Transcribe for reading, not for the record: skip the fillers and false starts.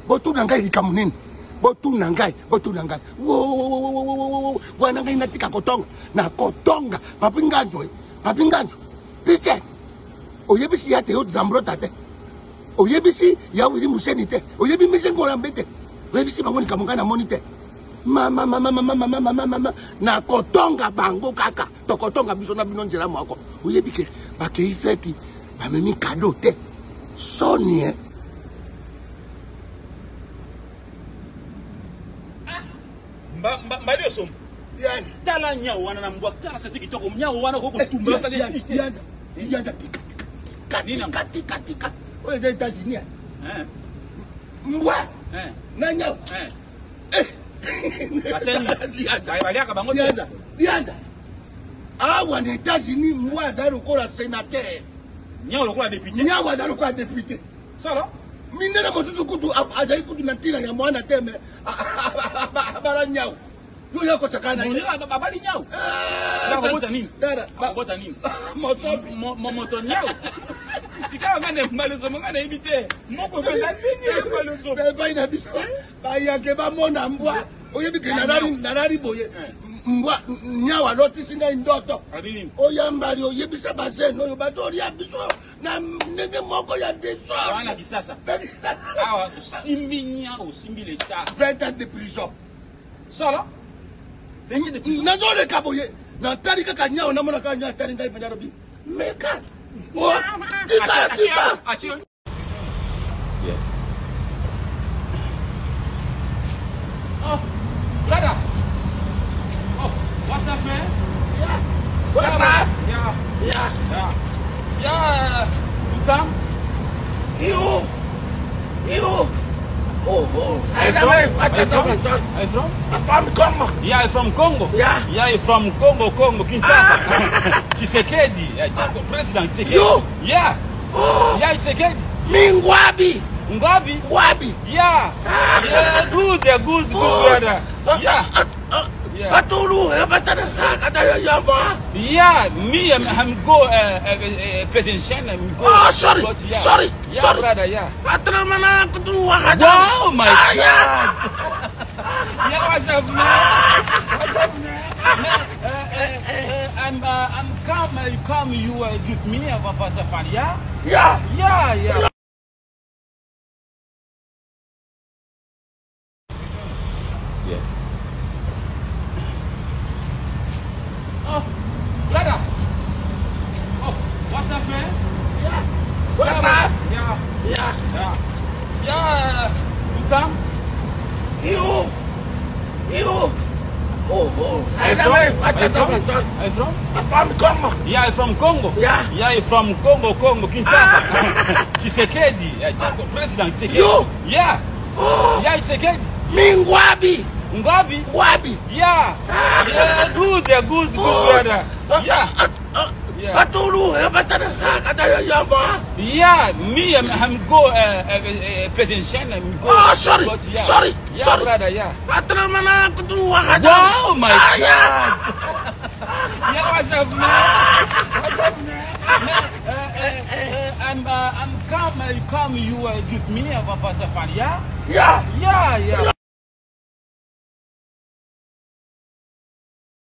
botu nangai likamunini. Botu nangai. Wo wana ngai natika kotonga. Na kotonga. Papinganzo. Piche. Oyebisi ya te zambro tate. Oyebisi ya wili museni te. Oyebi misengo rambete. Oyebisi bangoni kamungana monite. Mama na kotonga bango kaka. To kotonga biso na bino njera mwako. Oyebike bakei feti bamemi kado te. Soni Mbali osom. Yani. Tala nyao wana na mbwa tala sati kitoko nyao wana ko kutumba sali. Yanda tika. Oye za États-Unis. Mbwa. Na nyao. Aseni. Balia ka bango. Yanda. Awa na États-Unis mbwa za lokola sénateur. Nyao lokola député. Nyao za lokola député. Solo. Minena mosusu kutu azali kutu na tila ya mwana teme. Bala nyao. Yo yako chakana. Nila babali nyao. Bakobota nini? Bakobota nini? Moto nyao. Sika ngane malozo ngane ibite. Moko pesa nini malozo? Beba ina biso. Ba yake ba mona mbwa. Oyebi ke narari boye. Mbwa nyao aloti singa ndoto. Adini. Oyambali oyebisa bazeno yo batori ya biso. Na nenge moko ya deso. Wana kisasa. Awa simbi nyao simbi l'État. 20 ans de prison. Solo. 20 ans de prison. Nazole kaboye. Na tali kaka nyao na mona kaka nyao tali ngai panyarobi. Meka. Oh, tika. Yes. Oh, brother. Oh, what's up, man? Yeah. What's up? Yeah. You come? You. Oh. I'm from Congo. Yeah, I'm from Congo. Yeah, I'm from Congo, Kinshasa. Tshisekedi, President Tshisekedi. You? Yeah. Oh. Yeah, Tshisekedi. Mingwabi. Ngwabi? Yeah. Yeah, good, brother. Yeah. Atulu, yeah, me, I'm go presidential. Oh, sorry. Yeah, brother, yeah. Wow, my God. Yeah, what's up, man? I'm come, you give me a fan, yeah? Yeah. Yes. Oh, brother. Oh, what's up, man? Yeah. What's up? Yeah. You come? You. Oh. I'm from? I'm from Congo. Yeah, I'm from Congo. Yeah. I'm from Congo, Kinshasa. Tshisekedi, President Tshisekedi. You? Yeah. Oh. Yeah, Tshisekedi. Ngwabi. Yeah. Yeah, good, brother. Yeah. Atulu, yeah, me, I'm go presidential. Oh, sorry. Yeah, brother, yeah. Wow, my God. Yeah, what's up, man? I'm come, you give me a fan, yeah? Yeah.